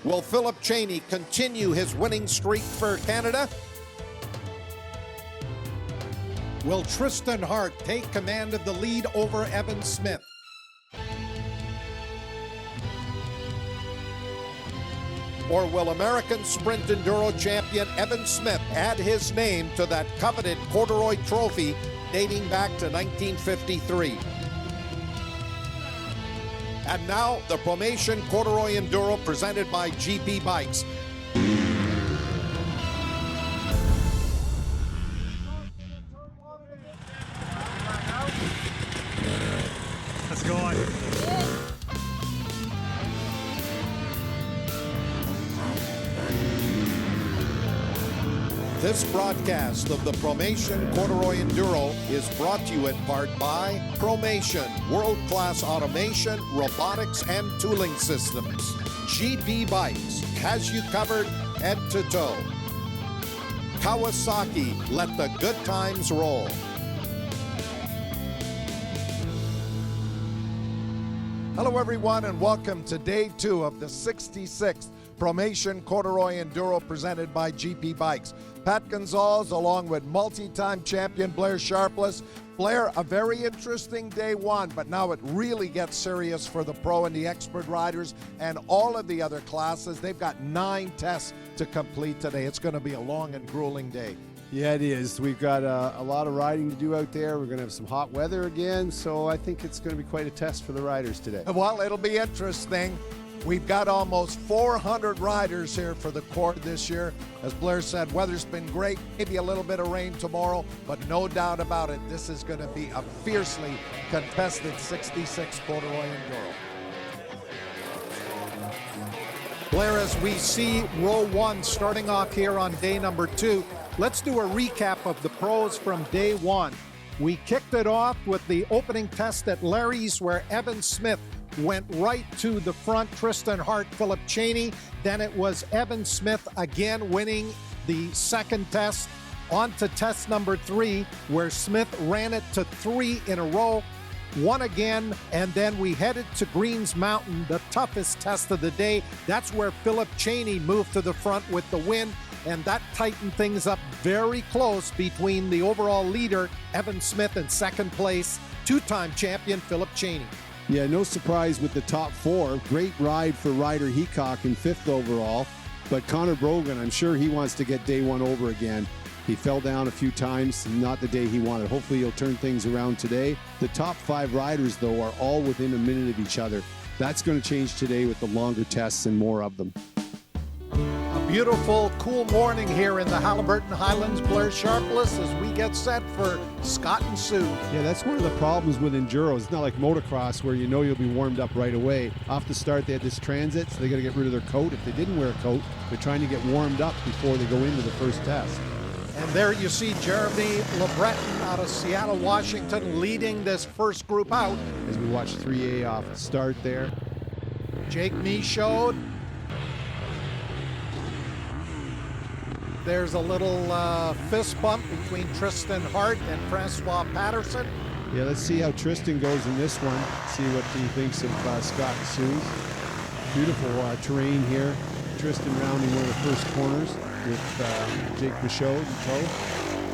Will Philip Cheney continue his winning streak for Canada? Will Tristan Hart take command of the lead over Evan Smith? Or will American Sprint Enduro champion Evan Smith add his name to that coveted Corduroy trophy dating back to 1953? And now, the Promation Corduroy Enduro presented by GP Bikes. Let's go on. This broadcast of the Promation Corduroy Enduro is brought to you in part by Promation, world-class automation, robotics, and tooling systems. GP Bikes has you covered head to toe. Kawasaki, let the good times roll. Hello everyone and welcome to day 2 of the 66th Promation Corduroy Enduro presented by GP Bikes. Pat Gonzalez along with multi-time champion Blair Sharpless. Blair, a very interesting day 1, but now it really gets serious for the pro and the expert riders and all of the other classes. They've got 9 tests to complete today. It's going to be a long and grueling day. Yeah, it is. We've got a lot of riding to do out there. We're going to have some hot weather again, so I think it's going to be quite a test for the riders today. Well, it'll be interesting. We've got almost 400 riders here for the Cord this year. As Blair said, weather's been great. Maybe a little bit of rain tomorrow, but no doubt about it, this is going to be a fiercely contested 66 Corduroy Enduro. Blair, as we see row 1 starting off here on day number 2, let's do a recap of the pros from day 1. We kicked it off with the opening test at Larry's where Evan Smith went right to the front, Tristan Hart, Philip Cheney. Then it was Evan Smith again winning the second test. On to test number 3, where Smith ran it to 3 in a row, won again, and then we headed to Greens Mountain, the toughest test of the day. That's where Philip Cheney moved to the front with the win, and that tightened things up very close between the overall leader, Evan Smith, and second place, 2-time champion Philip Cheney. Yeah, no surprise with the top 4. Great ride for Ryder Heacock in 5th overall. But Connor Brogan, I'm sure he wants to get day 1 over again. He fell down a few times, not the day he wanted. Hopefully he'll turn things around today. The top 5 riders, though, are all within a minute of each other. That's going to change today with the longer tests and more of them. Beautiful, cool morning here in the Halliburton Highlands. Blair Sharpless as we get set for Scott and Sue. Yeah, that's one of the problems with enduro. It's not like motocross where you know you'll be warmed up right away. Off the start, they had this transit, so they got to get rid of their coat. If they didn't wear a coat, they're trying to get warmed up before they go into the first test. And there you see Jeremy LeBreton out of Seattle, Washington, leading this first group out. As we watch 3A off the start there. Jake Michaud. There's a little fist bump between Tristan Hart and Francois Patterson. Yeah, let's see how Tristan goes in this one. See what he thinks of Scott and Sue. Beautiful terrain here. Tristan rounding one of the first corners with Jake Michaud in tow.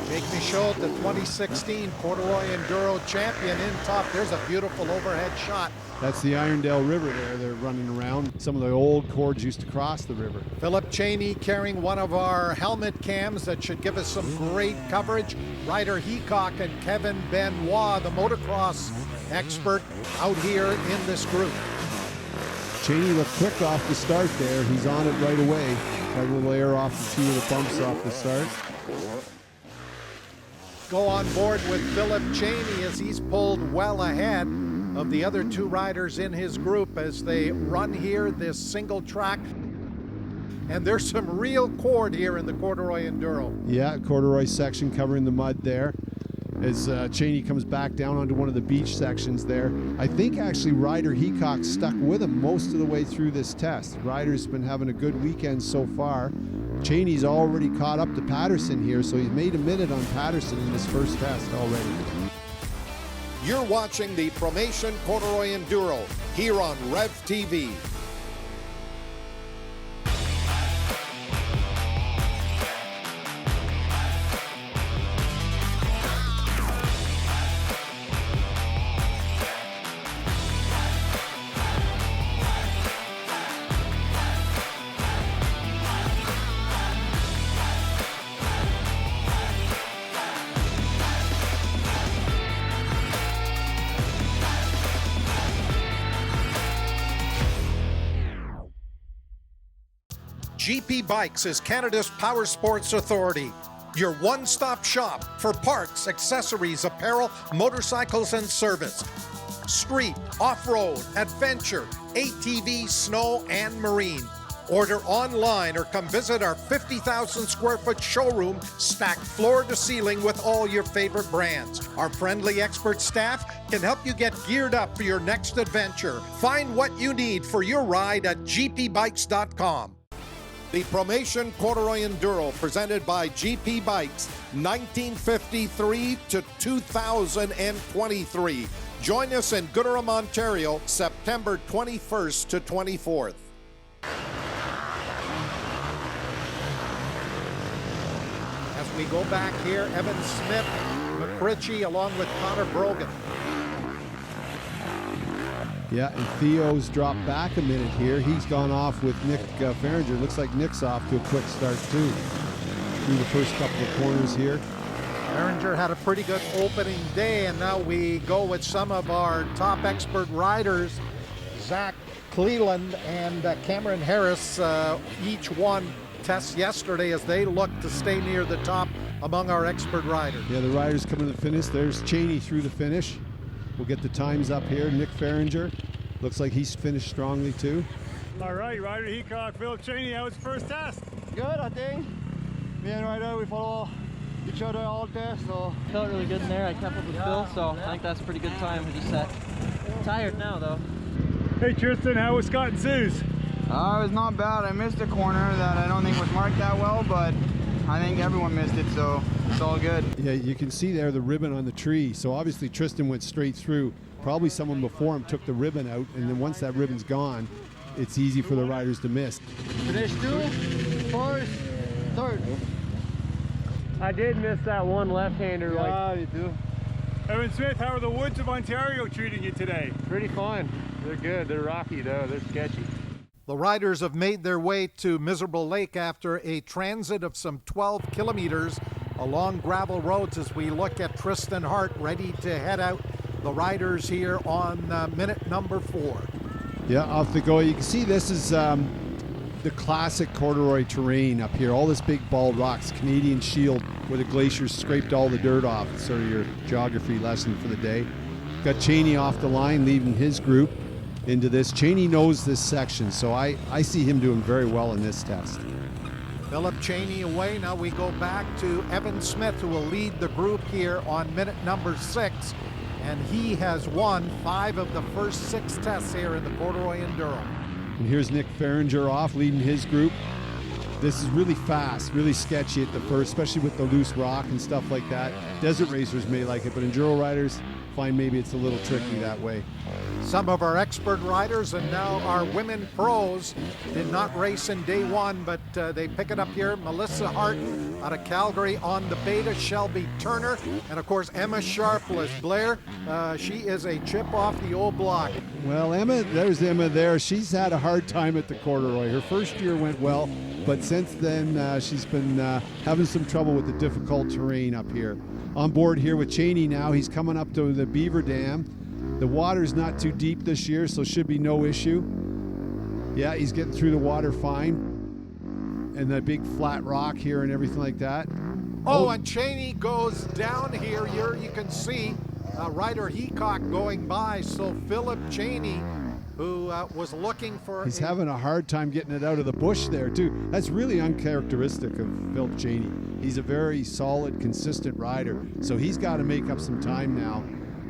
Jake Michaud, the 2016 Corduroy Enduro champion in top. There's a beautiful overhead shot. That's the Irondale River there. They're running around. Some of the old cords used to cross the river. Philip Cheney carrying one of our helmet cams that should give us some great coverage. Ryder Heacock and Kevin Benoit, the motocross expert, out here in this group. Cheney looked quick off the start there. He's on it right away. Got a little air off the 2 of the bumps off the start. Go on board with Philip Cheney as he's pulled well ahead of the other 2 riders in his group as they run here this single track. And there's some real cord here in the Corduroy Enduro. Yeah, corduroy section covering the mud there. As Cheney comes back down onto one of the beach sections there. I think actually Ryder Heacock stuck with him most of the way through this test. Ryder's been having a good weekend so far. Cheney's already caught up to Patterson here, so he's made a minute on Patterson in this first test already. You're watching the Promation Corduroy Enduro here on Rev TV. GP Bikes is Canada's power sports authority. Your one-stop shop for parts, accessories, apparel, motorcycles, and service. Street, off-road, adventure, ATV, snow, and marine. Order online or come visit our 50,000 square foot showroom stacked floor to ceiling with all your favorite brands. Our friendly expert staff can help you get geared up for your next adventure. Find what you need for your ride at gpbikes.com. The Promation Corduroy Enduro presented by GP Bikes, 1953 to 2023. Join us in Gooderham, Ontario, September 21st to 24th. As we go back here, Evan Smith, McCritchie, along with Connor Brogan. Yeah, and Theo's dropped back a minute here. He's gone off with Nick Farringer. Looks like Nick's off to a quick start too. Through the first couple of corners here. Farringer had a pretty good opening day, and now we go with some of our top expert riders. Zach Cleland and Cameron Harris, each won tests yesterday as they look to stay near the top among our expert riders. Yeah, the riders coming to the finish. There's Cheney through the finish. We'll get the times up here. Nick Farringer looks like he's finished strongly too. All right, Ryder Heacock, Philip Cheney, how was the first test? Good, I think. Me and Ryder, we follow each other all day, so. Felt really good in there. I kept up with Phil, so I think that's a pretty good time. We just set. Tired now, though. Hey, Tristan, how was Scott and Sue's? It was not bad. I missed a corner that I don't think was marked that well, but I think everyone missed it, so it's all good. Yeah, you can see there the ribbon on the tree. So obviously Tristan went straight through. Probably someone before him took the ribbon out, and then once that ribbon's gone, it's easy for the riders to miss. Finish 2, first, third. I did miss that one left-hander. Yeah, you do. Evan Smith, how are the woods of Ontario treating you today? Pretty fun. They're good. They're rocky though. They're sketchy. The riders have made their way to Miserable Lake after a transit of some 12 kilometers along gravel roads as we look at Tristan Hart ready to head out. The riders here on minute number 4. Yeah, off the go. You can see this is the classic corduroy terrain up here. All this big bald rocks, Canadian Shield, where the glaciers scraped all the dirt off. It's sort of your geography lesson for the day. Got Cheney off the line, leading his group into this. Cheney knows this section, so I see him doing very well in this test. Philip Cheney away. Now we go back to Evan Smith, who will lead the group here on minute number 6. And he has won 5 of the first 6 tests here in the Corduroy Enduro. And here's Nick Farringer off, leading his group. This is really fast, really sketchy at the first, especially with the loose rock and stuff like that. Desert racers may like it, but enduro riders find maybe it's a little tricky that way. Some of our expert riders and now our women pros did not race in day 1, but they pick it up here. Melissa Hart out of Calgary on the beta, Shelby Turner, and of course Emma Sharpless. Blair, she is a chip off the old block. Well, Emma, there's Emma there. She's had a hard time at the corduroy. Her first year went well, but since then she's been having some trouble with the difficult terrain up here. On board here with Cheney now. He's coming up to the Beaver Dam. The water's not too deep this year, so should be no issue. Yeah, he's getting through the water fine. And that big flat rock here and everything like that. Oh, and Cheney goes down here. Here you can see Ryder Heacock going by. So Philip Cheney, who was looking for... He's having a hard time getting it out of the bush there, too. That's really uncharacteristic of Philip Cheney. He's a very solid, consistent rider. So he's got to make up some time now.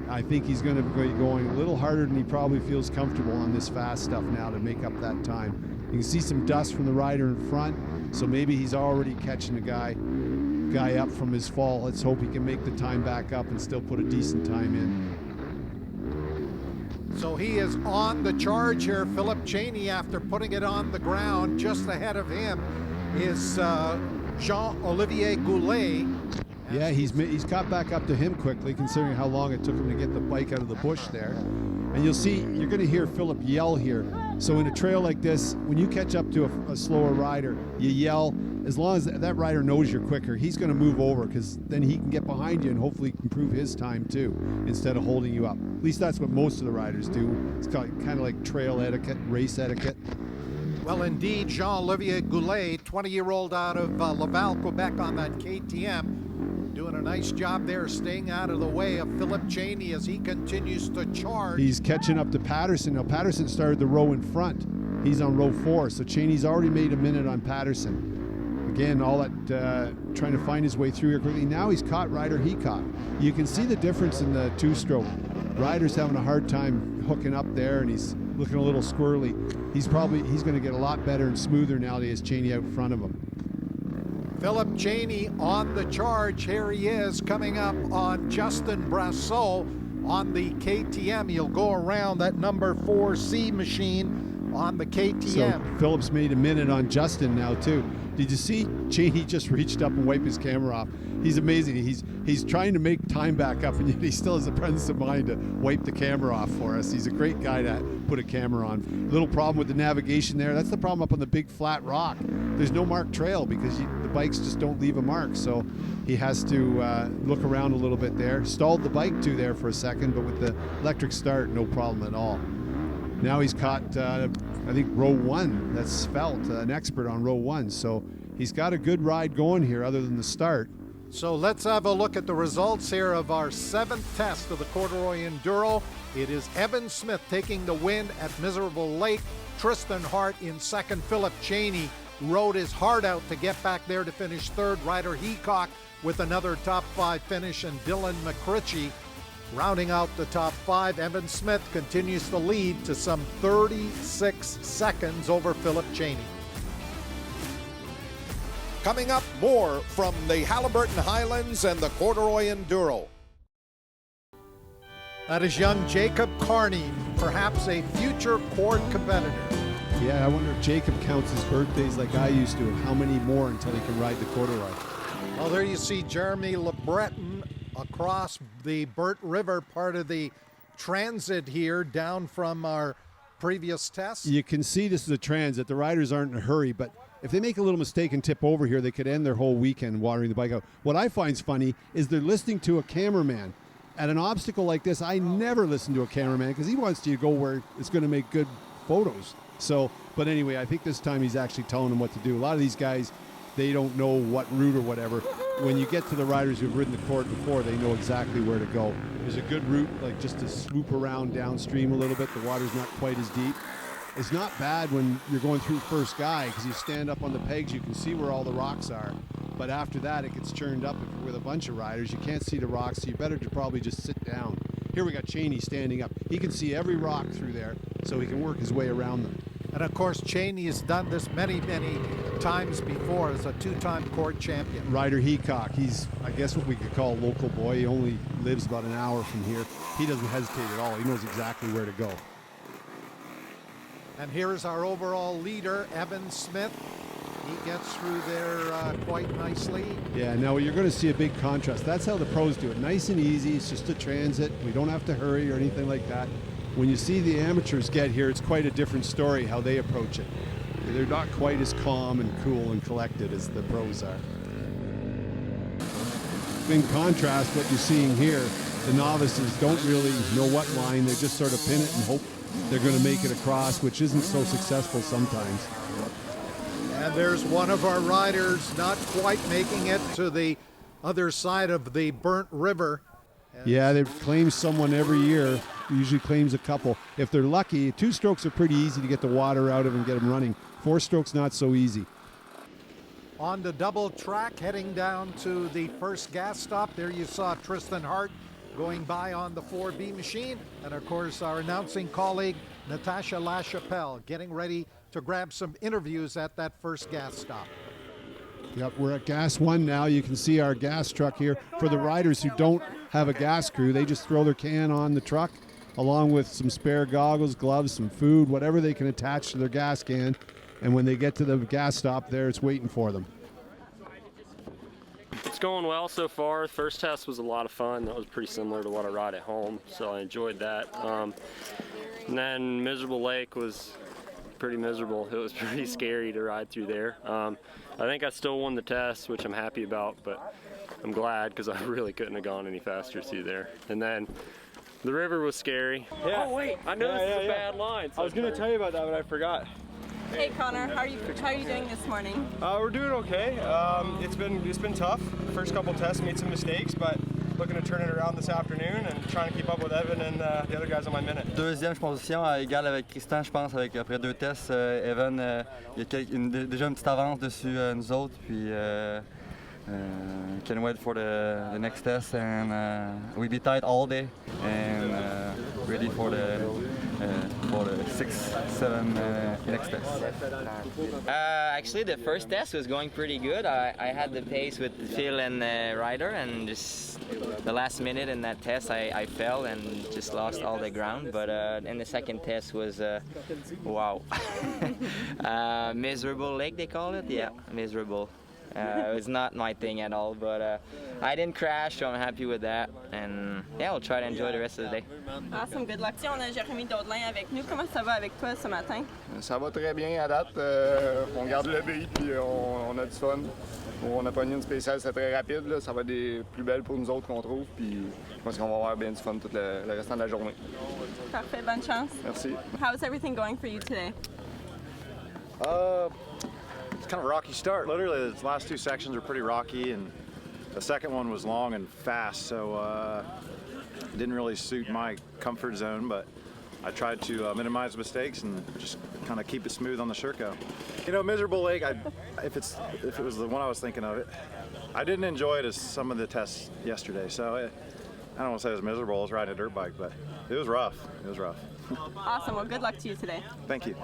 I think he's going to be going a little harder than he probably feels comfortable on this fast stuff now to make up that time. You can see some dust from the rider in front, so maybe he's already catching the guy up from his fall. Let's hope he can make the time back up and still put a decent time in. So he is on the charge here. Philip Cheney, after putting it on the ground, just ahead of him is Jean-Olivier Goulet. Yeah, he's caught back up to him quickly, considering how long it took him to get the bike out of the bush there. And you'll see, you're going to hear Philip yell here. So in a trail like this, when you catch up to a slower rider, you yell. As long as that rider knows you're quicker, he's going to move over, because then he can get behind you and hopefully improve his time too, instead of holding you up. At least that's what most of the riders do. It's kind of like trail etiquette, race etiquette. Well, indeed, Jean-Olivier Goulet, 20-year-old out of Laval, Quebec on that KTM, doing a nice job there, staying out of the way of Philip Cheney as he continues to charge. He's catching up to Patterson. Now, Patterson started the row in front. He's on row 4, so Cheney's already made a minute on Patterson. Again, all that trying to find his way through here quickly. Now he's caught Ryder Heacock. You can see the difference in the two-stroke. Ryder's having a hard time hooking up there, and he's looking a little squirrely. He's going to get a lot better and smoother now that he has Cheney out in front of him. Philip Cheney on the charge. Here he is coming up on Justin Brasseur on the KTM. He'll go around that number 4C machine on the KTM. So Phillips made a minute on Justin now too. Did you see Cheney just reached up and wiped his camera off? He's amazing. He's trying to make time back up, and yet he still has the presence of mind to wipe the camera off for us. He's a great guy to put a camera on. Little problem with the navigation there. That's the problem up on the big flat rock. There's no marked trail because the bikes just don't leave a mark. So he has to look around a little bit there. Stalled the bike too there for a second, but with the electric start, no problem at all. Now he's caught, I think, row 1. That's Felt, an expert on row 1. So he's got a good ride going here other than the start. So let's have a look at the results here of our 7th test of the Corduroy Enduro. It is Evan Smith taking the win at Miserable Lake. Tristan Hart in second. Philip Cheney rode his heart out to get back there to finish third. Ryder Heacock with another top 5 finish, and Dylan McCritchie rounding out the top 5. Evan Smith continues to lead to some 36 seconds over Philip Cheney. Coming up, more from the Halliburton Highlands and the Corduroy Enduro. That is young Jacob Carney, perhaps a future Cord competitor. Yeah, I wonder if Jacob counts his birthdays like I used to, and how many more until he can ride the Corduroy. Well, there you see Jeremy LeBreton across the Burt River, part of the transit here down from our previous test. You can see this is a transit. The riders aren't in a hurry, but if they make a little mistake and tip over here, they could end their whole weekend watering the bike out. What I find funny is they're listening to a cameraman. At an obstacle like this, I never listen to a cameraman because he wants you to go where it's going to make good photos. So, but anyway, I think this time he's actually telling them what to do. A lot of these guys, they don't know what route or whatever. When you get to the riders who've ridden the court before, they know exactly where to go. There's a good route, like just to swoop around downstream a little bit. The water's not quite as deep. It's not bad when you're going through first guy because you stand up on the pegs, you can see where all the rocks are. But after that, it gets churned up. If you're with a bunch of riders, you can't see the rocks, so you better to probably just sit down. Here we got Cheney standing up. He can see every rock through there, so he can work his way around them. And of course, Cheney has done this many, many times before as a 2-time court champion. Ryder Heacock, he's, I guess, what we could call a local boy. He only lives about an hour from here. He doesn't hesitate at all. He knows exactly where to go. And here is our overall leader, Evan Smith. He gets through there quite nicely. Yeah, now you're going to see a big contrast. That's how the pros do it. Nice and easy. It's just a transit. We don't have to hurry or anything like that. When you see the amateurs get here, it's quite a different story how they approach it. They're not quite as calm and cool and collected as the pros are. In contrast, what you're seeing here, the novices don't really know what line. They just sort of pin it and hope they're going to make it across, which isn't so successful sometimes. And there's one of our riders not quite making it to the other side of the Burnt River. Yeah, they claim someone every year. Usually claims a couple. If they're lucky, 2 strokes are pretty easy to get the water out of and get them running. 4 strokes, not so easy. On the double track, heading down to the first gas stop. There you saw Tristan Hart going by on the 4B machine. And of course, our announcing colleague, Natasha LaChapelle, getting ready to grab some interviews at that first gas stop. Yep, we're at gas 1 now. You can see our gas truck here. For the riders who don't have a gas crew, they just throw their can on the truck along with some spare goggles, gloves, some food, whatever they can attach to their gas can. And when they get to the gas stop there, it's waiting for them. It's going well so far. First test was a lot of fun. That was pretty similar to what I ride at home, so I enjoyed that. And then Miserable Lake was pretty miserable. It was pretty scary to ride through there. I think I still won the test, which I'm happy about, but I'm glad because I really couldn't have gone any faster through there. And then the river was scary. Yeah. Oh wait, I know this is a bad line. So I was going to tell you about that, but I forgot. Hey Connor, how are you doing this morning? We're doing okay. It's been tough. First couple tests made some mistakes, but looking to turn it around this afternoon and trying to keep up with Evan and the other guys on my minute. Deuxième position, à égal avec Tristan, je pense, après 2 tests. Evan, il y a déjà une petite avance dessus nous autres, puis can't wait for the next test, and we'll be tight all day and ready for the 6, 7 next test. Actually, the first test was going pretty good. I had the pace with Phil and Ryder, and just the last minute in that test I fell and just lost all the ground. But in the second test was wow, miserable lake they call it. Yeah, miserable. It was not my thing at all, but I didn't crash, so I'm happy with that. And yeah, we'll try to enjoy the rest of the day. Awesome, good luck. On a Jérémy Daudelin avec nous. Comment ça va avec toi ce matin? Ça va très bien à date. On garde le beat, puis on a du fun. On a pogné une spéciale, c'est très rapide. Là. Ça va être des plus belles pour nous autres qu'on trouve, puis je pense qu'on va avoir bien du fun tout le restant de la journée. Parfait, bonne chance. Merci. How's everything going for you today? It's kind of a rocky start. Literally, the last 2 sections are pretty rocky, and the second one was long and fast, so it didn't really suit my comfort zone, but I tried to minimize mistakes and just kind of keep it smooth on the Sherco. You know, miserable lake, if it was the one I was thinking of, I didn't enjoy it as some of the tests yesterday, so I don't want to say it was miserable. I was riding a dirt bike, but it was rough. It was rough. Awesome, well good luck to you today. Thank you.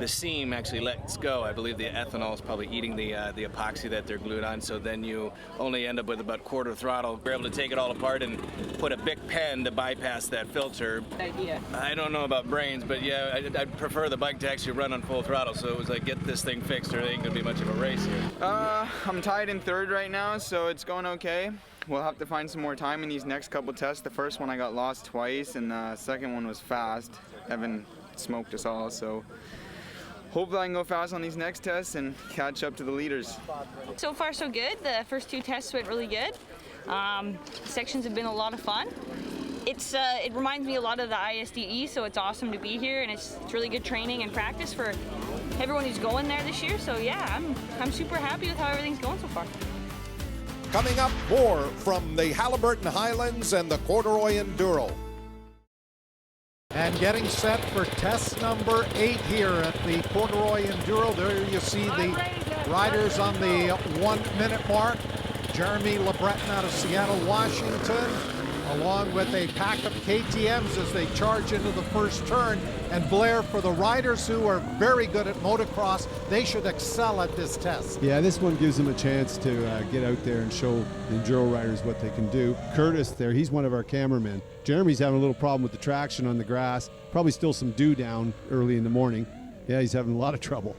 The seam actually lets go. I believe the ethanol is probably eating the epoxy that they're glued on, so then you only end up with about quarter throttle. We're able to take it all apart and put a big pen to bypass that filter. Good idea. I don't know about brains, but yeah, I'd prefer the bike to actually run on full throttle, so it was like, get this thing fixed or it ain't gonna be much of a race here. I'm tied in 3rd right now, so it's going okay. We'll have to find some more time in these next couple tests. The first one I got lost twice, and the second one was fast. Evan smoked us all, so hopefully I can go fast on these next tests and catch up to the leaders. So far so good. The first 2 tests went really good. Sections have been a lot of fun. It reminds me a lot of the ISDE, so it's awesome to be here, and it's really good training and practice for everyone who's going there this year. So yeah, I'm super happy with how everything's going so far. Coming up, more from the Halliburton Highlands and the Corduroy Enduro. And getting set for test number 8 here at the Corduroy Enduro. There you see the riders on the 1 minute mark. Jeremy LeBreton out of Seattle, Washington, along with a pack of KTMs as they charge into the first turn. And Blair, for the riders who are very good at motocross, they should excel at this test. Yeah, this one gives them a chance to get out there and show the enduro riders what they can do. Curtis there, he's one of our cameramen. Jeremy's having a little problem with the traction on the grass. Probably still some dew down early in the morning. Yeah, he's having a lot of trouble.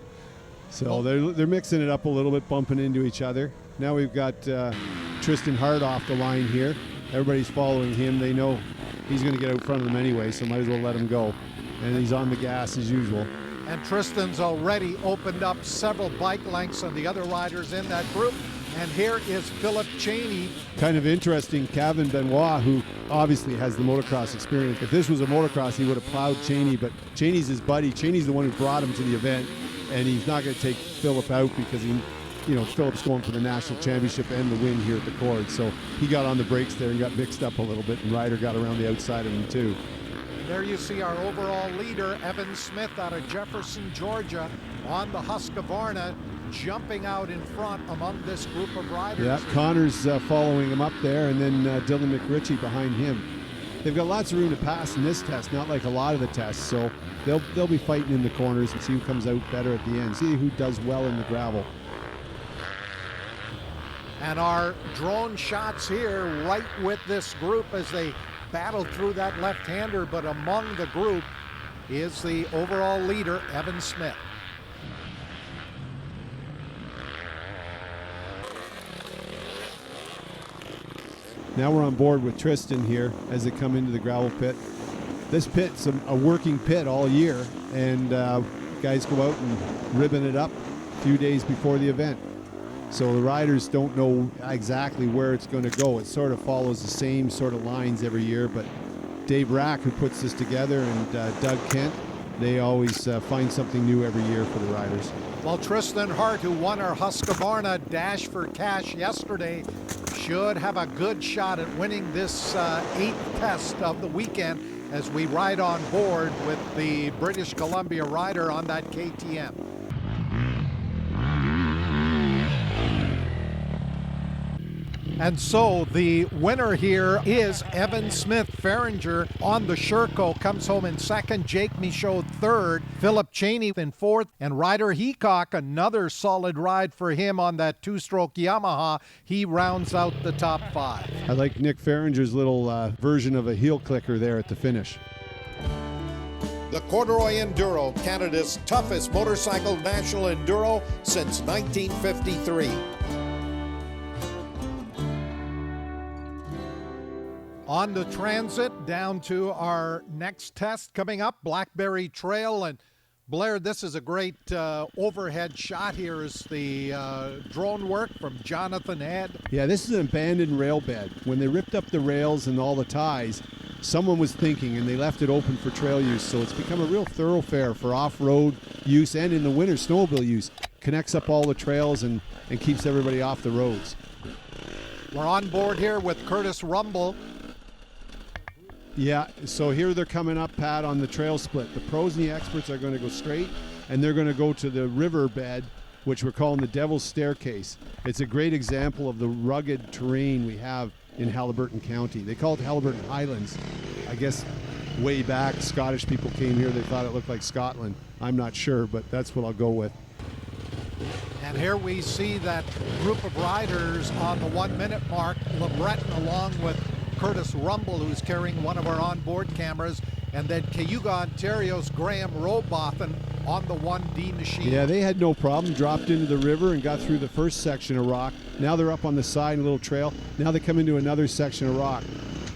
So they're mixing it up a little bit, bumping into each other. Now we've got Tristan Hart off the line here. Everybody's following him. They know he's going to get out front of them anyway, so might as well let him go. And he's on the gas as usual. And Tristan's already opened up several bike lengths on the other riders in that group. And here is Philip Cheney. Kind of interesting, Kevin Benoit, who obviously has the motocross experience. If this was a motocross, he would have plowed Cheney, but Cheney's his buddy. Cheney's the one who brought him to the event, and he's not going to take Philip out because Philip's going for the national championship and the win here at the Cord. So he got on the brakes there and got mixed up a little bit, and Ryder got around the outside of him too. There you see our overall leader, Evan Smith out of Jefferson, Georgia, on the Husqvarna, jumping out in front among this group of riders. Yeah, Connor's following him up there, and then Dylan McRitchie behind him. They've got lots of room to pass in this test, not like a lot of the tests, so they'll be fighting in the corners and see who comes out better at the end, see who does well in the gravel. And our drone shots here right with this group as they battle through that left-hander, but among the group is the overall leader, Evan Smith. Now we're on board with Tristan here as they come into the gravel pit. This pit's a working pit all year, and guys go out and ribbon it up a few days before the event. So the riders don't know exactly where it's going to go. It sort of follows the same sort of lines every year, but Dave Rack, who puts this together, and Doug Kent, they always find something new every year for the riders. Well, Tristan Hart, who won our Husqvarna Dash for Cash yesterday, should have a good shot at winning this 8th test of the weekend as we ride on board with the British Columbia rider on that KTM. And so the winner here is Evan Smith. Feringer on the Sherco comes home in second. Jake Michaud third. Philip Cheney in fourth. And Ryder Heacock, another solid ride for him on that two-stroke Yamaha. He rounds out the top 5. I like Nick Feringer's little version of a heel clicker there at the finish. The Corduroy Enduro, Canada's toughest motorcycle national enduro since 1953. On the transit, down to our next test coming up, Blackberry Trail. And Blair, this is a great overhead shot here is the drone work from Jonathan Head. Yeah, this is an abandoned rail bed. When they ripped up the rails and all the ties, someone was thinking and they left it open for trail use. So it's become a real thoroughfare for off-road use and in the winter snowmobile use. Connects up all the trails and keeps everybody off the roads. We're on board here with Curtis Rumble. Yeah, so here they're coming up, Pat, on the trail split. The pros and the experts are going to go straight, and they're going to go to the river bed, which we're calling the Devil's Staircase. It's a great example of the rugged terrain we have in Haliburton County. They call it Haliburton Highlands. I guess way back, Scottish people came here, they thought it looked like Scotland. I'm not sure, but that's what I'll go with. And here we see that group of riders on the 1 minute mark. LeBreton along with Curtis Rumble, who's carrying one of our onboard cameras, and then Cayuga, Ontario's Graham Robothan on the 1D machine. Yeah, they had no problem, dropped into the river and got through the first section of rock. Now they're up on the side in a little trail. Now they come into another section of rock.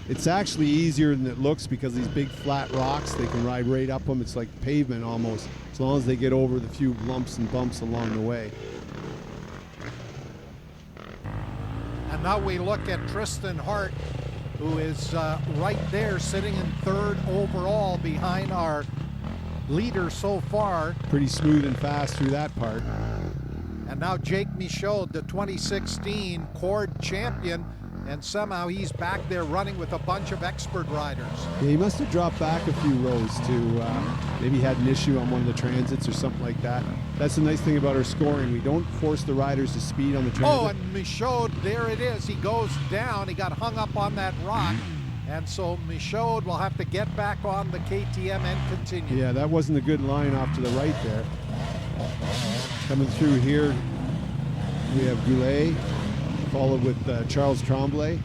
It's actually easier than it looks because these big flat rocks, they can ride right up them. It's like pavement almost, as long as they get over the few lumps and bumps along the way. And now we look at Tristan Hart, who is right there sitting in third overall behind our leader so far. Pretty smooth and fast through that part. And now Jake Michaud, the 2016 Cord champion, and somehow he's back there running with a bunch of expert riders. Yeah, he must have dropped back a few rows to maybe had an issue on one of the transits or something like that. That's the nice thing about our scoring. We don't force the riders to speed on the transit. Oh, and Michaud, there it is. He goes down. He got hung up on that rock. And so Michaud will have to get back on the KTM and continue. Yeah, that wasn't a good line off to the right there. Coming through here, we have Goulet, followed with Charles Tremblay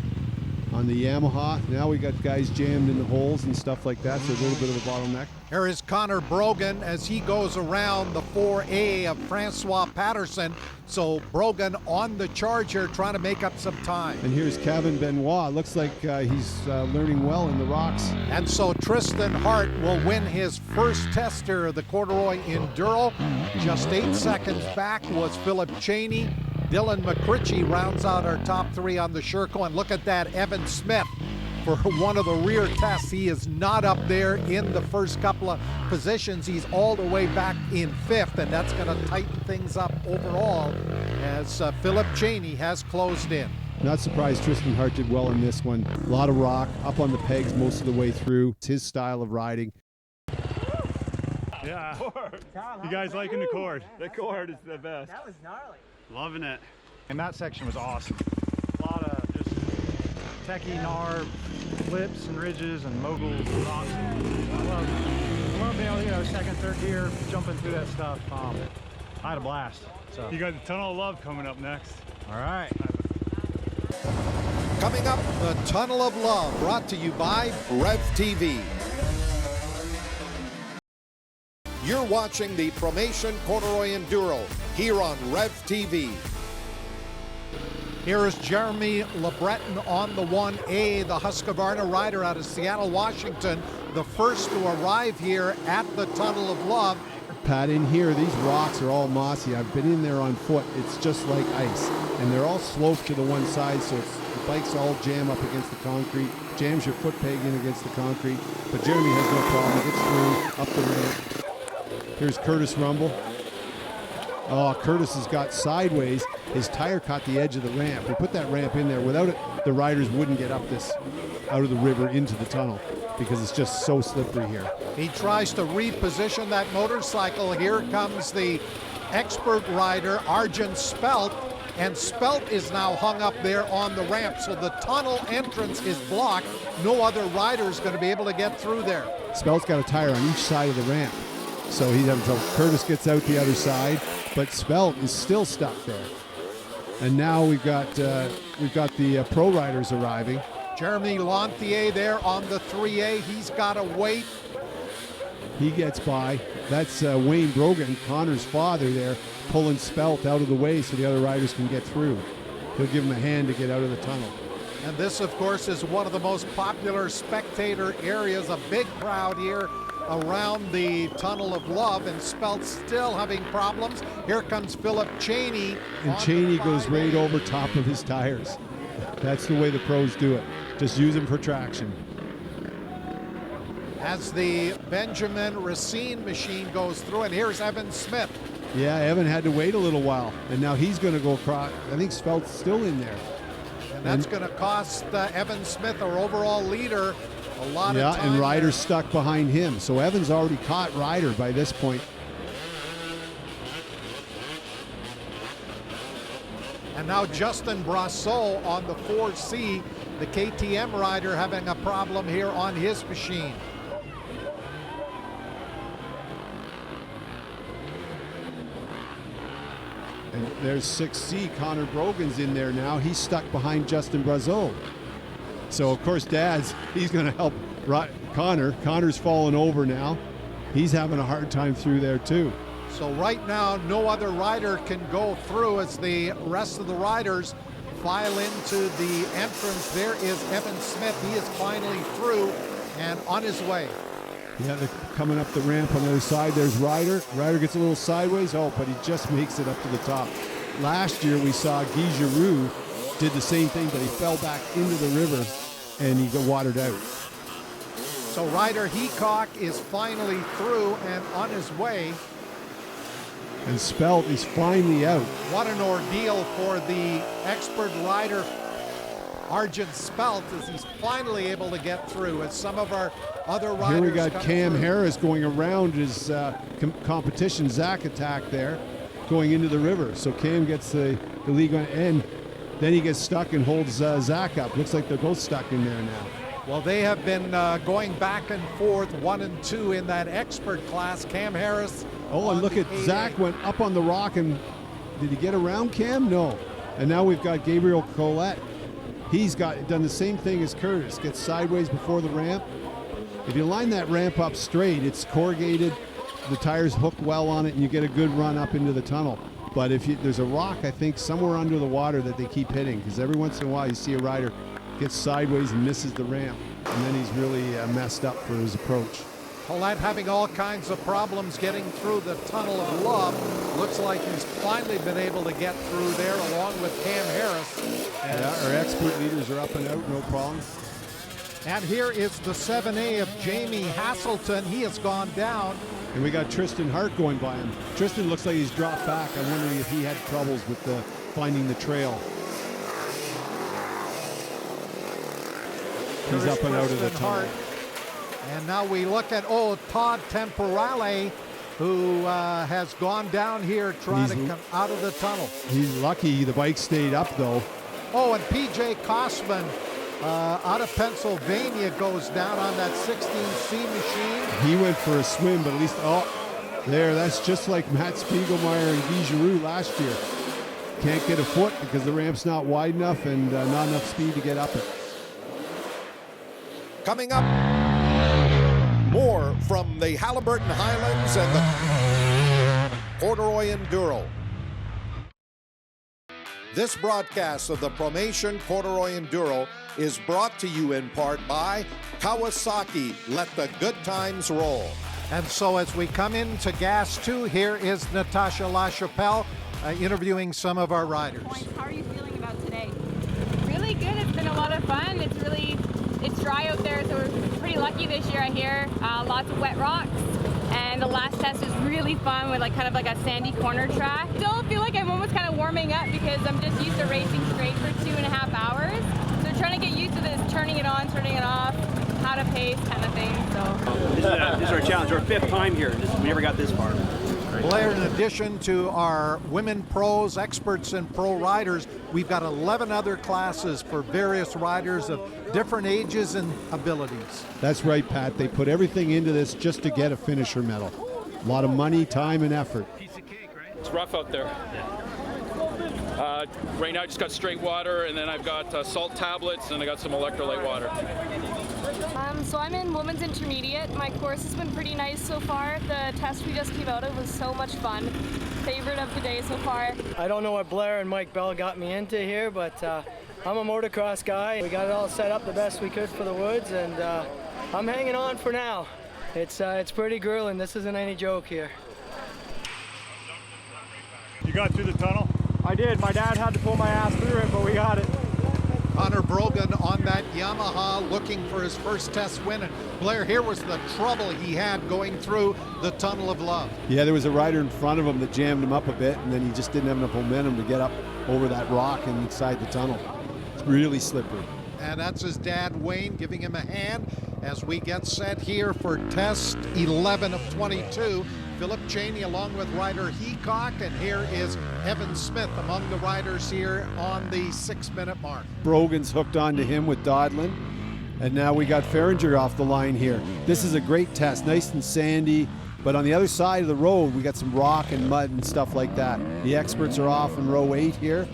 on the Yamaha. Now we got guys jammed in the holes and stuff like that, so a little bit of a bottleneck. Here is Connor Brogan as he goes around the 4A of Francois Patterson. So Brogan on the charge here trying to make up some time. And here's Kevin Benoit. Looks like he's learning well in the rocks. And so Tristan Hart will win his first tester of the Corduroy Enduro. Just 8 seconds back was Philip Cheney. Dylan McCritchie rounds out our top 3 on the Sherco. And look at that, Evan Smith for one of the rear tests. He is not up there in the first couple of positions. He's all the way back in 5th, and that's going to tighten things up overall as Philip Cheney has closed in. Not surprised Tristan Hart did well in this one. A lot of rock, up on the pegs most of the way through. It's his style of riding. Yeah. You guys liking the cord? The cord is the best. That was gnarly. Loving it. And that section was awesome. A lot of just techie gnar flips and ridges and moguls and rocks. I love being able to, second, third gear, jumping through that stuff. I had a blast. So You got the Tunnel of Love coming up next. all right. Coming up, the Tunnel of Love, brought to you by Rev TV. You're watching the Promation Corduroy Enduro here on Rev TV. Here is Jeremy LeBreton on the 1A, the Husqvarna rider out of Seattle, Washington, the first to arrive here at the Tunnel of Love. Pat, in here, these rocks are all mossy. I've been in there on foot. It's just like ice. And they're all sloped to the one side, so the bikes all jam up against the concrete, jams your foot peg in against the concrete. But Jeremy has no problem. Gets through, up the ramp. Here's Curtis Rumble. Oh, Curtis has got sideways. His tire caught the edge of the ramp. We put that ramp in there. Without it, the riders wouldn't get up this out of the river into the tunnel because it's just so slippery here. He tries to reposition that motorcycle. Here comes the expert rider, Arjun Spelt, and Spelt is now hung up there on the ramp, so the tunnel entrance is blocked. No other rider is going to be able to get through there. Spelt's got a tire on each side of the ramp, so he's having trouble. Curtis gets out the other side, but Spelt is still stuck there. And now we've got the pro riders arriving. Jeremy Lantier there on the 3A. He's got to wait. He gets by. That's Wayne Brogan, Connor's father there, pulling Spelt out of the way so the other riders can get through. He'll give him a hand to get out of the tunnel. And this, of course, is one of the most popular spectator areas. A big crowd here around the Tunnel of Love, and Spelt's still having problems. Here comes Philip Cheney. And Cheney goes right over top of his tires. That's the way the pros do it. Just use them for traction. As the Benjamin Racine machine goes through, and here's Evan Smith. Yeah, Evan had to wait a little while, and now he's going to go across. I think Spelt's still in there. And that's going to cost Evan Smith, our overall leader, a lot of time. Yeah, and Ryder's stuck behind him. So Evan's already caught Ryder by this point. And now Justin Brassot on the 4C, the KTM rider, having a problem here on his machine. And there's 6C, Connor Brogan's in there now. He's stuck behind Justin Brassot. So, of course, he's going to help Connor. Connor's falling over now. He's having a hard time through there, too. So right now, no other rider can go through as the rest of the riders file into the entrance. There is Evan Smith. He is finally through and on his way. Yeah, they're coming up the ramp on the other side. There's Ryder. Ryder gets a little sideways. Oh, but he just makes it up to the top. Last year, we saw Guy Giroux did the same thing, but he fell back into the river and he got watered out. So Ryder Heacock is finally through and on his way. And Spelt is finally out. What an ordeal for the expert rider, Arjun Spelt, as he's finally able to get through. As some of our other riders. Here we got Cam Harris going around his competition, Zach Attack there, going into the river. So Cam gets the lead on, and then he gets stuck and holds Zach up. Looks like they're both stuck in there now. Well, they have been going back and forth, 1 and 2 in that expert class. Cam Harris. Oh, and look at Zach went up on the rock, and did he get around Cam? No. And now we've got Gabriel Colette. He's done the same thing as Curtis. Gets sideways before the ramp. If you line that ramp up straight, it's corrugated, the tires hook well on it, and you get a good run up into the tunnel. But if there's a rock, I think, somewhere under the water that they keep hitting, because every once in a while you see a rider gets sideways and misses the ramp, and then he's really messed up for his approach. Colette having all kinds of problems getting through the Tunnel of Love. Looks like he's finally been able to get through there along with Cam Harris. Yeah, our expert leaders are up and out, no problem. And here is the 7A of Jamie Hasselton. He has gone down. And we got Tristan Hart going by him. Tristan looks like he's dropped back. I'm wondering if he had troubles with finding the trail. He's up and out of the tunnel. And now we look at Todd Temporale, who has gone down here trying to come out of the tunnel. He's lucky the bike stayed up, though. Oh, and PJ Kosman out of Pennsylvania goes down on that 16C machine. He went for a swim, but at least, that's just like Matt Spiegelmeier and Guy Giroux last year. Can't get a foot because the ramp's not wide enough and not enough speed to get up it. Coming up, more from the Halliburton Highlands and the Corduroy Enduro. This broadcast of the Promation Corduroy Enduro is brought to you in part by Kawasaki. Let the good times roll. And so as we come into Gas 2, here is Natasha LaChapelle interviewing some of our riders. How are you feeling about today? Really good. It's been a lot of fun. It's dry out there, so we're pretty lucky this year, I hear. Lots of wet rocks. And the last test was really fun with like kind of like a sandy corner track. Still feel like I'm almost kind of warming up because I'm just used to racing straight for 2.5 hours. So trying to get used to this, turning it on, turning it off, how to pace kind of thing. So this is our challenge, our 5th time here. We never got this far. Blair, in addition to our women pros, experts, and pro riders, we've got 11 other classes for various riders of different ages and abilities. That's right, Pat. They put everything into this just to get a finisher medal. A lot of money, time, and effort. It's rough out there. Right now I just got straight water, and then I've got salt tablets, and I got some electrolyte water. So I'm in women's intermediate. My course has been pretty nice so far. The test we just came out of was so much fun. Favorite of the day so far. I don't know what Blair and Mike Bell got me into here, but I'm a motocross guy. We got it all set up the best we could for the woods, and I'm hanging on for now. It's pretty grueling. This isn't any joke here. You got through the tunnel? I did. My dad had to pull my ass through it, but we got it. Connor Brogan on that Yamaha looking for his first test win. And Blair, here was the trouble he had going through the Tunnel of Love. Yeah, there was a rider in front of him that jammed him up a bit, and then he just didn't have enough momentum to get up over that rock and inside the tunnel. It's really slippery. And that's his dad, Wayne, giving him a hand as we get set here for test 11 of 22. Philip Cheney along with rider Heacock, and here is Evan Smith among the riders here on the 6-minute mark. Brogan's hooked onto him with Dodlin, and now we got Feringer off the line here. This is a great test, nice and sandy, but on the other side of the road we got some rock and mud and stuff like that. The experts are off in row 8 here.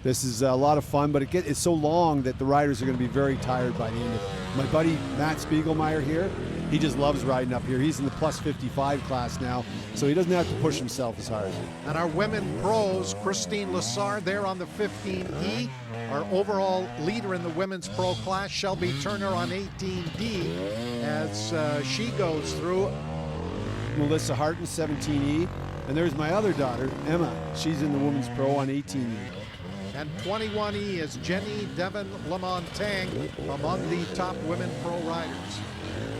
This is a lot of fun, but it's so long that the riders are going to be very tired by the end of it. My buddy Matt Spiegelmeier here, he just loves riding up here. He's in the plus 55 class now, so he doesn't have to push himself as hard. And our women pros, Christine Lassard there on the 15E. Our overall leader in the women's pro class, Shelby Turner on 18D, as she goes through. Melissa Harton, 17E. And there's my other daughter, Emma. She's in the women's pro on 18E. And 21E is Jenny Devon Lamontagne among the top women pro riders.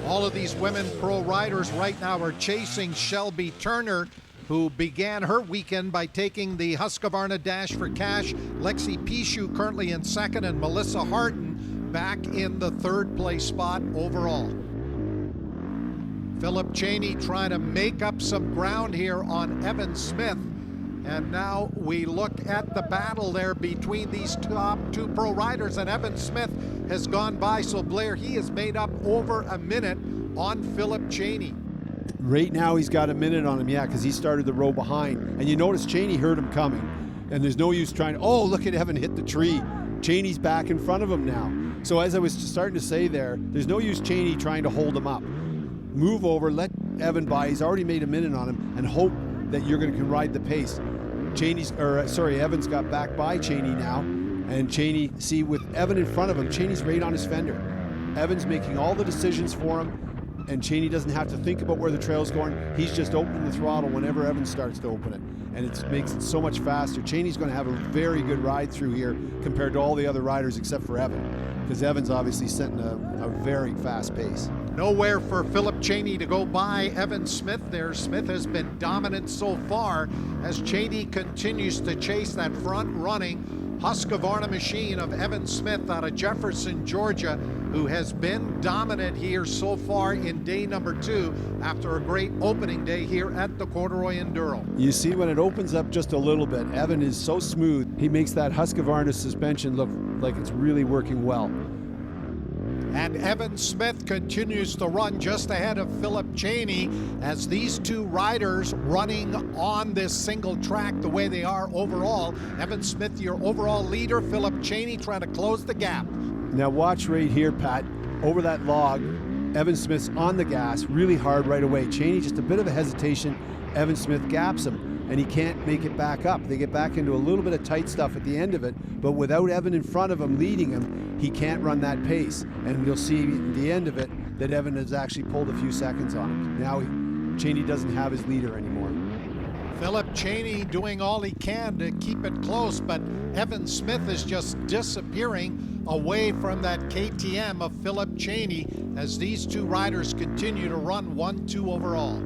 All of these women pro riders right now are chasing Shelby Turner, who began her weekend by taking the Husqvarna Dash for Cash. Lexi Pichu currently in second, and Melissa Harton back in the 3rd place spot overall. Philip Cheney trying to make up some ground here on Evan Smith. And now we look at the battle there between these top 2 pro riders, and Evan Smith has gone by. So Blair, he has made up over a minute on Philip Cheney. Right now he's got a minute on him, yeah, because he started the row behind. And you notice Cheney heard him coming, and there's no use trying to, oh, look at Evan hit the tree. Cheney's back in front of him now. So as I was starting to say there's no use Cheney trying to hold him up. Move over, let Evan by, he's already made a minute on him, and hope that you're going to ride the pace. Evan's got back by Cheney now, and Cheney, see, with Evan in front of him, Cheney's right on his fender. Evan's making all the decisions for him, and Cheney doesn't have to think about where the trail's going. He's just opening the throttle whenever Evan starts to open it, and it makes it so much faster. Cheney's going to have a very good ride through here compared to all the other riders except for Evan, because Evan's obviously setting a very fast pace. Nowhere for Philip Cheney to go by Evan Smith there. Smith has been dominant so far as Cheney continues to chase that front-running Husqvarna machine of Evan Smith out of Jefferson, Georgia, who has been dominant here so far in day number 2 after a great opening day here at the Corduroy Enduro. You see, when it opens up just a little bit, Evan is so smooth. He makes that Husqvarna suspension look like it's really working well. And Evan Smith continues to run just ahead of Philip Cheney as these 2 riders running on this single track the way they are overall. Evan Smith, your overall leader. Philip Cheney trying to close the gap. Now watch right here, Pat. Over that log, Evan Smith's on the gas really hard right away. Cheney, just a bit of a hesitation. Evan Smith gaps him, and he can't make it back up. They get back into a little bit of tight stuff at the end of it, but without Evan in front of him leading him, he can't run that pace. And you'll see at the end of it that Evan has actually pulled a few seconds on him. Now Cheney doesn't have his leader anymore. Philip Cheney doing all he can to keep it close, but Evan Smith is just disappearing away from that KTM of Philip Cheney as these two riders continue to run 1-2 overall.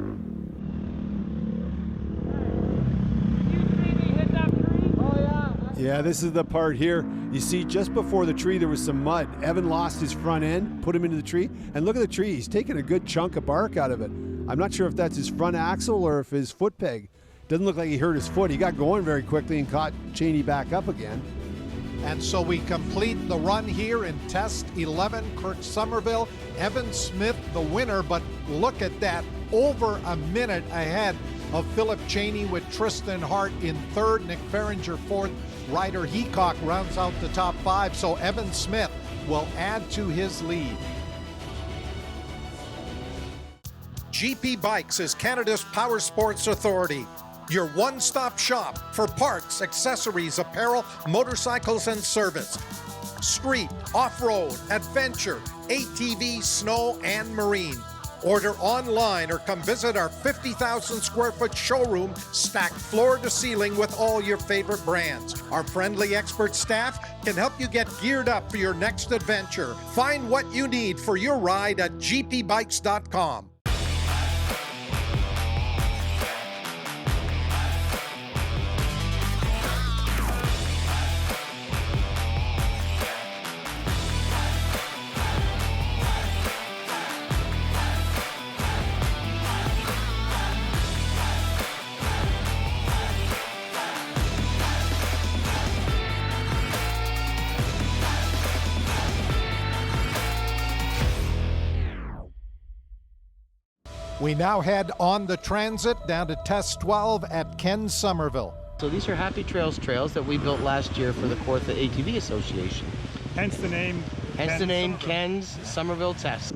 Yeah, this is the part here. You see, just before the tree, there was some mud. Evan lost his front end, put him into the tree, and look at the tree. He's taking a good chunk of bark out of it. I'm not sure if that's his front axle or if his foot peg. Doesn't look like he hurt his foot. He got going very quickly and caught Cheney back up again. And so we complete the run here in Test 11, Kirk Somerville. Evan Smith, the winner, but look at that, over a minute ahead of Philip Cheney with Tristan Hart in third, Nick Feringer fourth. Ryder Heacock rounds out the top five, so Evan Smith will add to his lead. GP Bikes is Canada's power sports authority. Your one-stop shop for parts, accessories, apparel, motorcycles, and service. Street, off-road, adventure, ATV, snow, and marine. Order online or come visit our 50,000 square foot showroom stacked floor to ceiling with all your favorite brands. Our friendly expert staff can help you get geared up for your next adventure. Find what you need for your ride at gpbikes.com. We now head on the transit down to Test 12 at Ken Somerville. So these are Happy Trails trails that we built last year for the Kawartha ATV Association. Hence the name. Hence the name Ken's Somerville Test.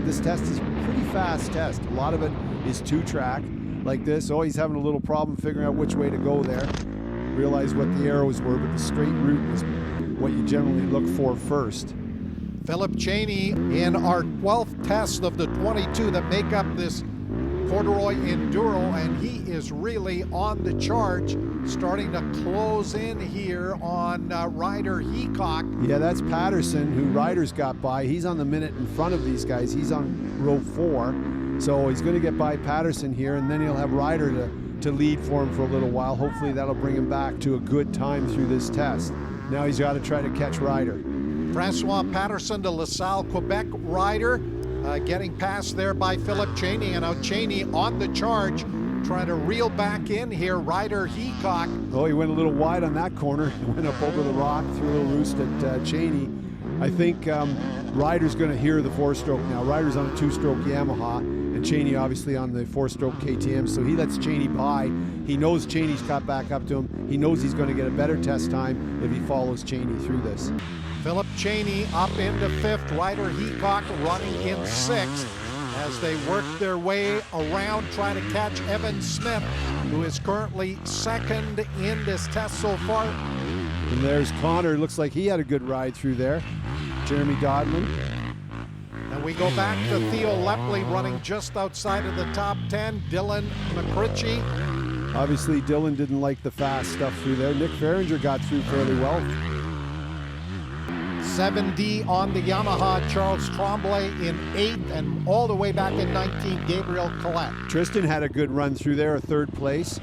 This test is a pretty fast test. A lot of it is two-track like this. Oh, he's having a little problem figuring out which way to go there. Realize what the arrows were, but the straight route is what you generally look for first. Philip Cheney in our 12th test of the 22 that make up this Corduroy Enduro, and he is really on the charge, starting to close in here on Ryder Heacock. Yeah, that's Patterson, who Ryder's got by. He's on the minute in front of these guys. He's on row 4, so he's going to get by Patterson here, and then he'll have Ryder to lead for him for a little while. Hopefully that'll bring him back to a good time through this test. Now he's got to try to catch Ryder. Francois Patterson to LaSalle, Quebec. Ryder getting past there by Philip Cheney, and now Cheney on the charge, trying to reel back in here. Ryder Heacock. Oh, he went a little wide on that corner. Went up over the rock, threw a little roost at Cheney. I think Ryder's going to hear the 4-stroke now. Ryder's on a 2-stroke Yamaha, and Cheney obviously on the 4-stroke KTM, so he lets Cheney by. He knows Cheney's caught back up to him. He knows he's going to get a better test time if he follows Cheney through this. Philip Cheney up into 5th, Ryder Heacock running in 6th as they work their way around trying to catch Evan Smith, who is currently 2nd in this test so far. And there's Connor. Looks like he had a good ride through there. Jeremy Godman. And we go back to Theo Lepley running just outside of the top 10. Dylan McCritchie. Obviously, Dylan didn't like the fast stuff through there. Nick Feringer got through fairly well. 7D on the Yamaha, Charles Tremblay in 8th, and all the way back in 19th, Gabriel Collette. Tristan had a good run through there, a 3rd place.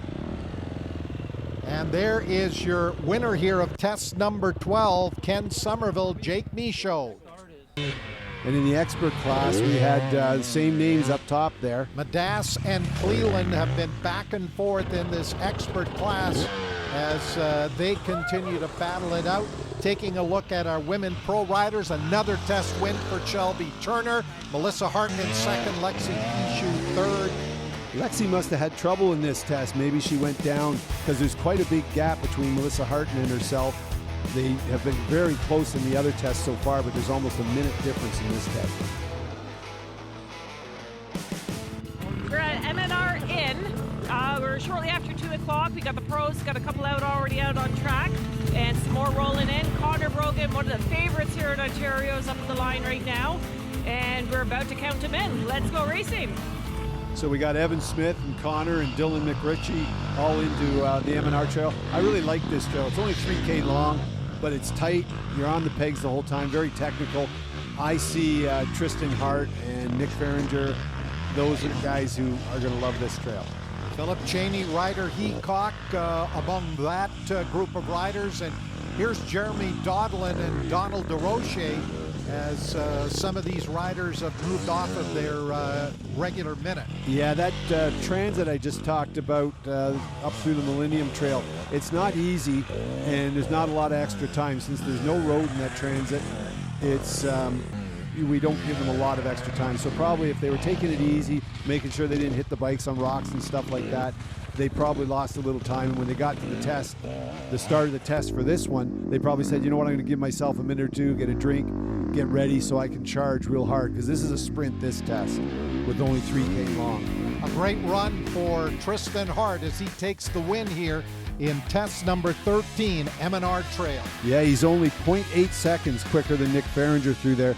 And there is your winner here of test number 12, Ken Somerville, Jake Michaud. And in the expert class, we had the same names up top there. Madass and Cleland have been back and forth in this expert class as they continue to battle it out. Taking a look at our women pro riders, another test win for Shelby Turner. Melissa Harton in 2nd, Lexi Pishu 3rd. Lexi must have had trouble in this test. Maybe she went down because there's quite a big gap between Melissa Harton and herself. They have been very close in the other tests so far, but there's almost a minute difference in this test. We're at MNR Inn. We're shortly after 2 o'clock. We got the pros, got a couple out already out on track, and some more rolling in. Connor Brogan, one of the favorites here in Ontario, is up the line right now. And we're about to count them in. Let's go racing. So we got Evan Smith and Connor and Dylan McRitchie all into the M&R trail. I really like this trail. It's only 3K long, but it's tight. You're on the pegs the whole time, very technical. I see Tristan Hart and Nick Farringer. Those are the guys who are going to love this trail. Philip Cheney, Ryder Heacock among that group of riders. And here's Jeremy Dodlin and Donald DeRoche as some of these riders have moved off of their regular minute. Yeah, that transit I just talked about up through the Millennium Trail, it's not easy, and there's not a lot of extra time. Since there's no road in that transit, it's we don't give them a lot of extra time. So probably if they were taking it easy, making sure they didn't hit the bikes on rocks and stuff like that, they probably lost a little time. And when they got to the test, the start of the test for this one, they probably said, you know what, I'm going to give myself a minute or two, get a drink, get ready so I can charge real hard, because this is a sprint, this test, with only 3K long. A great run for Tristan Hart as he takes the win here in test number 13, M&R Trail. Yeah, he's only 0.8 seconds quicker than Nick Farringer through there.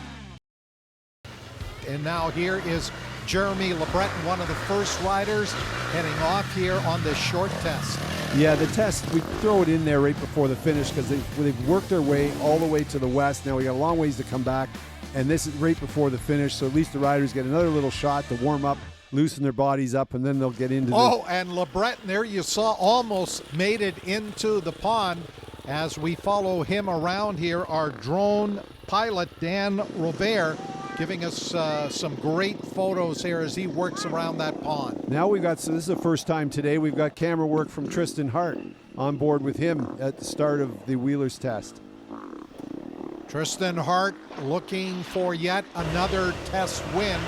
And now here is Jeremy LeBreton, one of the first riders, heading off here on this short test. Yeah, the test, we throw it in there right before the finish because they've worked their way all the way to the west. Now we got a long ways to come back, and this is right before the finish, so at least the riders get another little shot to warm up, loosen their bodies up, and then they'll get into and LeBreton there, you saw, almost made it into the pond. As we follow him around here, our drone pilot, Dan Robert, giving us some great photos here as he works around that pond. Now we've got, so this is the first time today, we've got camera work from Tristan Hart on board with him at the start of the Wheelers test. Tristan Hart looking for yet another test win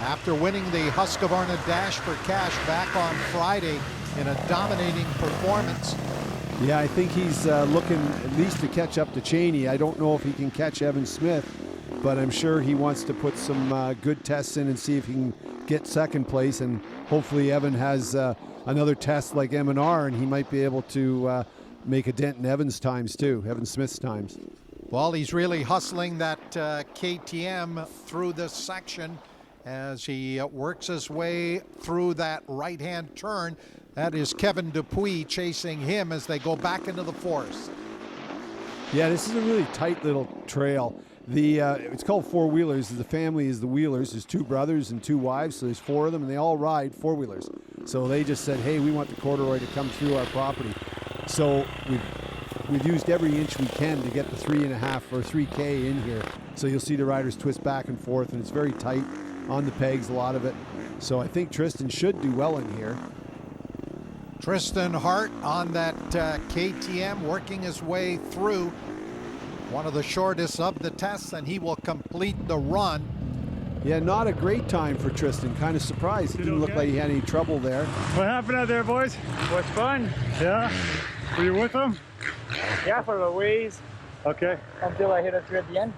after winning the Husqvarna Dash for Cash back on Friday in a dominating performance. Yeah, I think he's looking at least to catch up to Cheney. I don't know if he can catch Evan Smith, but I'm sure he wants to put some good tests in and see if he can get second place, and hopefully Evan has another test like M&R, and he might be able to make a dent in Evan's times too, Evan Smith's times. Well, he's really hustling that KTM through this section as he works his way through that right-hand turn. That is Kevin Dupuis chasing him as they go back into the forest. Yeah, this is a really tight little trail. It's called Four Wheelers. The family is the Wheelers. There's two brothers and two wives, so there's four of them, and they all ride four-wheelers. So they just said, hey, we want the corduroy to come through our property. So we've used every inch we can to get the 3.5 or 3K in here. So you'll see the riders twist back and forth, and it's very tight on the pegs, a lot of it. So I think Tristan should do well in here. Tristan Hart on that KTM working his way through one of the shortest of the tests, and he will complete the run. Yeah, not a great time for Tristan. Kind of surprised. It didn't look like he had any trouble there. What happened out there, boys? Was fun. Yeah? Were you with them? Yeah, for a ways. Okay. Until I hit it through at the end.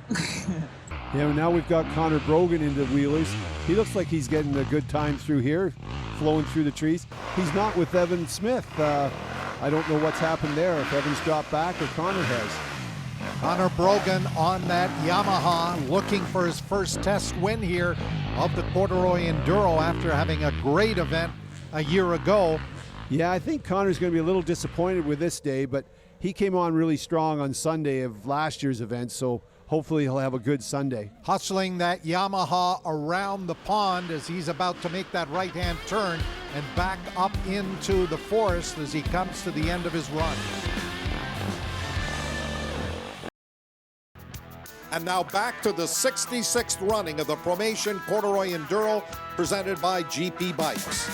Yeah, now we've got Connor Brogan into Wheelers. He looks like he's getting a good time through here, flowing through the trees. He's not with Evan Smith. I don't know what's happened there, if Evan's dropped back or Connor has. Connor Brogan on that Yamaha looking for his first test win here of the Corduroy Enduro after having a great event a year ago. Yeah, I think Connor's going to be a little disappointed with this day, but he came on really strong on Sunday of last year's event, so hopefully he'll have a good Sunday. Hustling that Yamaha around the pond as he's about to make that right-hand turn and back up into the forest as he comes to the end of his run. And now back to the 66th running of the Promation Corduroy Enduro presented by GP Bikes.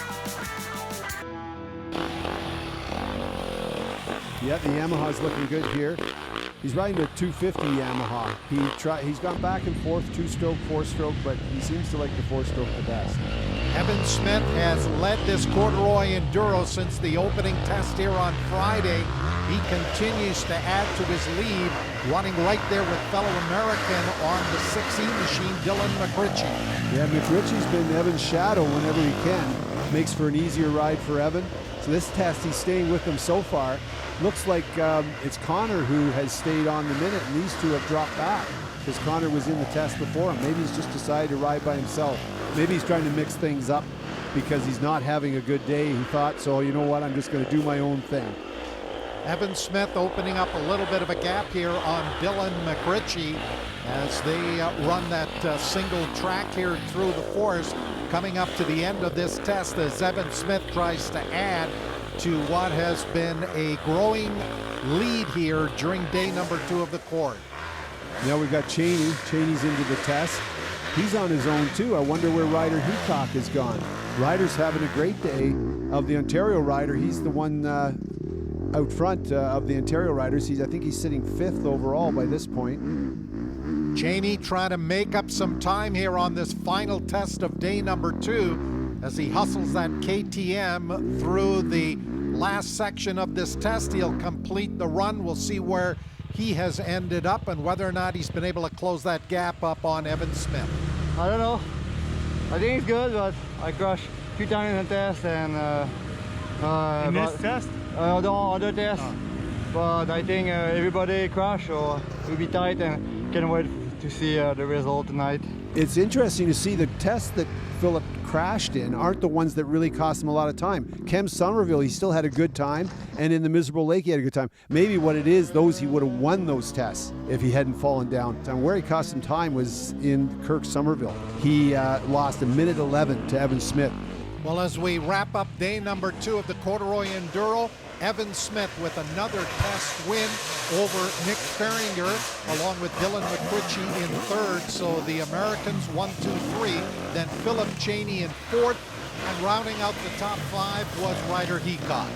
Yeah, the Yamaha's looking good here. He's riding a 250 Yamaha. He's gone back and forth, two-stroke, four-stroke, but he seems to like the four-stroke the best. Evan Smith has led this Corduroy Enduro since the opening test here on Friday. He continues to add to his lead, running right there with fellow American on the 6E machine, Dylan McRitchie. Yeah, McRitchie's been Evan's shadow whenever he can. Makes for an easier ride for Evan. So this test, he's staying with them so far. Looks like it's Connor who has stayed on the minute, and these two have dropped back. because Connor was in the test before him. Maybe he's just decided to ride by himself. Maybe he's trying to mix things up because he's not having a good day. He thought, so you know what, I'm just going to do my own thing. Evan Smith opening up a little bit of a gap here on Dylan McRitchie as they run that single track here through the forest, coming up to the end of this test as Evan Smith tries to add to what has been a growing lead here during day number 2 of the Cord. Now we've got Cheney. Cheney's into the test. He's on his own too. I wonder where Ryder Heacock has gone. Ryder's having a great day. Of the Ontario rider, he's the one out front of the Ontario riders. I think he's sitting 5th overall by this point. Cheney trying to make up some time here on this final test of day number 2 as he hustles that KTM through the last section of this test. He'll complete the run. We'll see where he has ended up and whether or not he's been able to close that gap up on Evan Smith. I don't know. I think it's good, but I crashed a few times in the test and in this test? Other tests. But I think everybody crashed, so we'll be tight and can't wait to see the result tonight. It's interesting to see the tests that Philip crashed in aren't the ones that really cost him a lot of time. Kem Somerville, he still had a good time, and in the Miserable Lake he had a good time. Maybe what it is, he would have won those tests if he hadn't fallen down. And where he cost him time was in Kirk Somerville. He lost a minute 11 to Evan Smith. Well, as we wrap up day number 2 of the Corduroy Enduro, Evan Smith with another test win over Nick Ferringer, along with Dylan McRitchie in 3rd. So the Americans 1, 2, 3. Then Philip Cheney in 4th. And rounding out the top 5 was Ryder Heacock.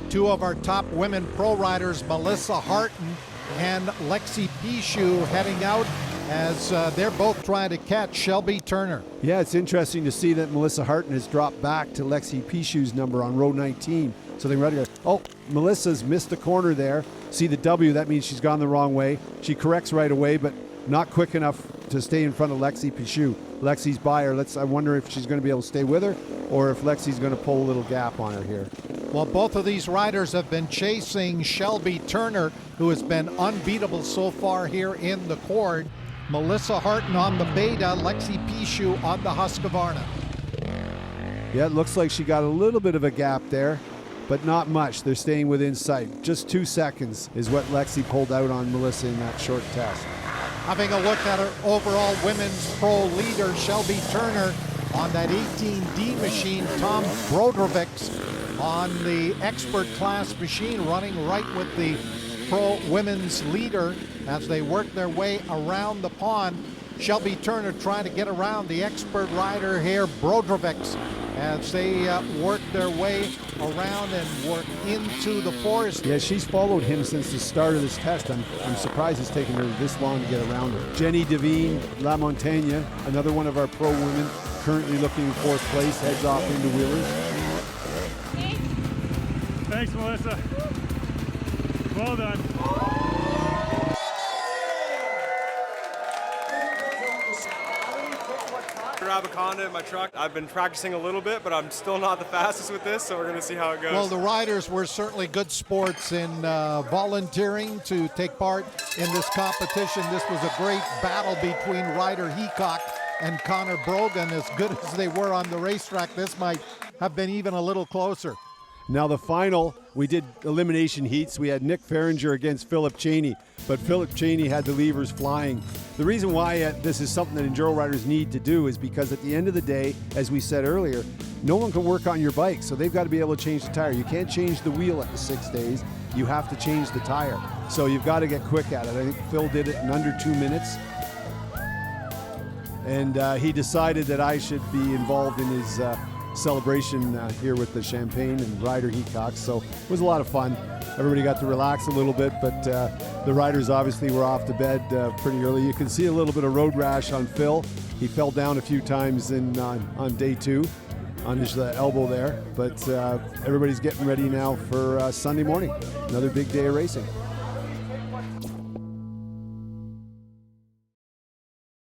Two of our top women pro riders, Melissa Harton and Lexi Pichu, heading out as they're both trying to catch Shelby Turner. Yeah, it's interesting to see that Melissa Harton has dropped back to Lexi Pichu's number on row 19. So they're ready to go. Oh, Melissa's missed a corner there. See the W, that means she's gone the wrong way. She corrects right away, but not quick enough to stay in front of Lexi Pichu. Lexi's by her. I wonder if she's going to be able to stay with her or if Lexi's going to pull a little gap on her here. Well, both of these riders have been chasing Shelby Turner, who has been unbeatable so far here in the Cord. Melissa Harton on the Beta, Lexi Pichu on the Husqvarna. Yeah, it looks like she got a little bit of a gap there, but not much. They're staying within sight. Just 2 seconds is what Lexi pulled out on Melissa in that short test. Having a look at her overall women's pro leader, Shelby Turner, on that 18D machine. Tom Brodrovics on the expert class machine, running right with the pro women's leader as they work their way around the pond. Shelby Turner trying to get around the expert rider here, Brodrovics, as they work their way around and work into the forest. Yeah, she's followed him since the start of this test. I'm surprised it's taken her this long to get around her. Jenny Devine, La Montagne, another one of our pro women, currently looking in 4th place, heads off into wheelers. Thanks, Melissa. Well done. Rabaconda in my truck. I've been practicing a little bit, but I'm still not the fastest with this, so we're going to see how it goes. Well, the riders were certainly good sports in volunteering to take part in this competition. This was a great battle between Ryder Heacock and Connor Brogan. As good as they were on the racetrack, this might have been even a little closer. Now the final, we did elimination heats. We had Nick Ferringer against Philip Cheney, but Philip Cheney had the levers flying. The reason why this is something that enduro riders need to do is because at the end of the day, as we said earlier, no one can work on your bike, so they've got to be able to change the tire. You can't change the wheel at the 6 days. You have to change the tire. So you've got to get quick at it. I think Phil did it in under 2 minutes. And he decided that I should be involved in his celebration here with the champagne and Ryder Heacock. So it was a lot of fun. Everybody got to relax a little bit, but the riders obviously were off to bed pretty early. You can see a little bit of road rash on Phil. He fell down a few times on day 2 on his elbow there, but everybody's getting ready now for Sunday morning. Another big day of racing.